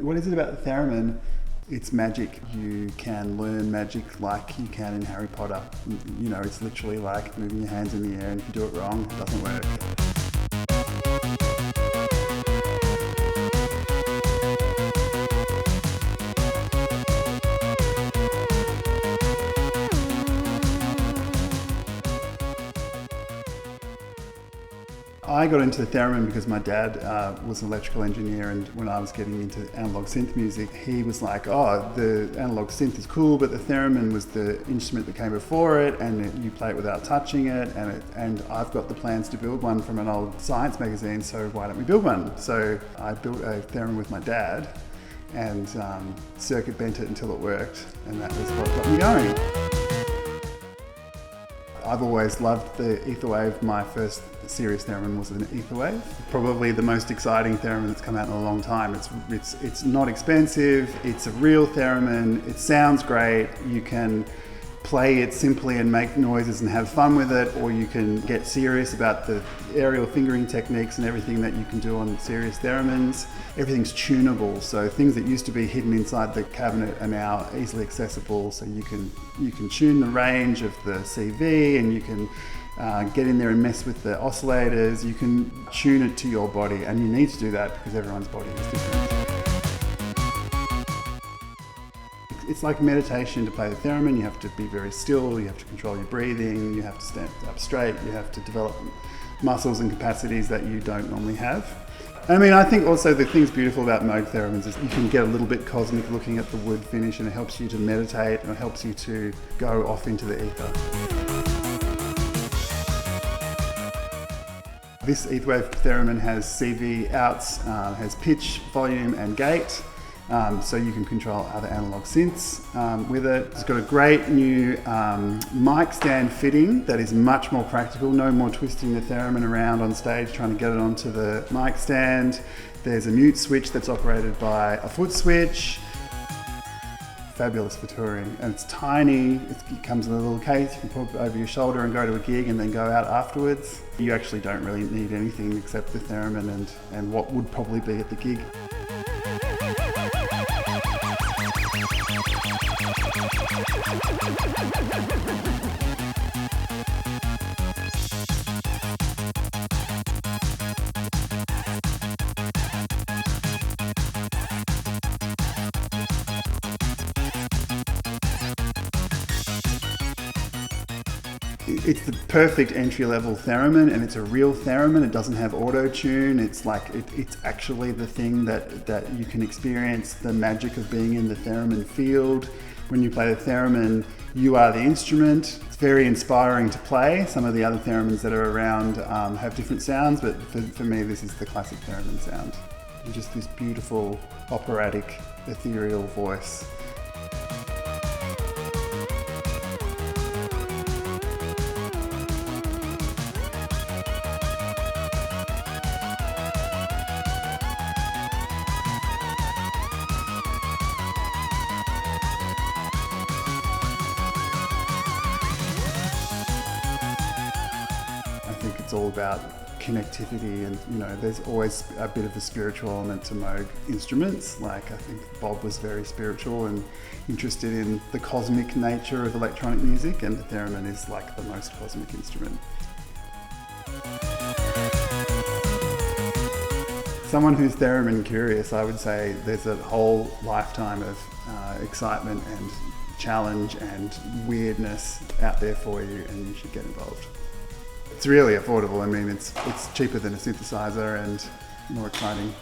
What is it about the theremin? It's magic. You can learn magic like you can in Harry Potter. You know, it's literally like moving your hands in the air, and if you do it wrong, it doesn't work. I got into theremin because my dad was an electrical engineer, and when I was getting into analog synth music, he was like, oh, the analog synth is cool, but the theremin was the instrument that came before it, and you play it without touching it, and I've got the plans to build one from an old science magazine, so why don't we build one? So I built a theremin with my dad, and circuit bent it until it worked, and that was what got me going. I've always loved the Etherwave. My first serious theremin was an Etherwave. Probably the most exciting theremin that's come out in a long time. It's not expensive, it's a real theremin, it sounds great, you can play it simply and make noises and have fun with it, or you can get serious about the aerial fingering techniques and everything that you can do on serious theremins. Everything's tunable, so things that used to be hidden inside the cabinet are now easily accessible, so you can tune the range of the CV, and you can get in there and mess with the oscillators. You can tune it to your body, and you need to do that because everyone's body is different. It's like meditation to play the theremin. You have to be very still, you have to control your breathing, you have to stand up straight, you have to develop muscles and capacities that you don't normally have. I mean, I think also the thing's beautiful about Moog theremins is you can get a little bit cosmic looking at the wood finish, and it helps you to meditate, and it helps you to go off into the ether. This Etherwave theremin has CV outs, has pitch, volume and gate. So you can control other analog synths with it. It's got a great new mic stand fitting that is much more practical. No more twisting the theremin around on stage trying to get it onto the mic stand. There's a mute switch that's operated by a foot switch. Fabulous for touring, and it's tiny. It comes in a little case. You can put it over your shoulder and go to a gig and then go out afterwards. You actually don't really need anything except the theremin and what would probably be at the gig. It's the perfect entry-level theremin, and it's a real theremin. It doesn't have auto-tune. It's like it's actually the thing that you can experience the magic of being in the theremin field. When you play the theremin, you are the instrument. It's very inspiring to play. Some of the other theremins that are around have different sounds, but for me, this is the classic theremin sound. And just this beautiful, operatic, ethereal voice. I think it's all about connectivity, and you know, there's always a bit of a spiritual element to Moog instruments. Like, I think Bob was very spiritual and interested in the cosmic nature of electronic music, and the theremin is like the most cosmic instrument. Someone who's theremin curious, I would say there's a whole lifetime of excitement and challenge and weirdness out there for you, and you should get involved. It's really affordable. I mean, it's cheaper than a synthesizer and more exciting.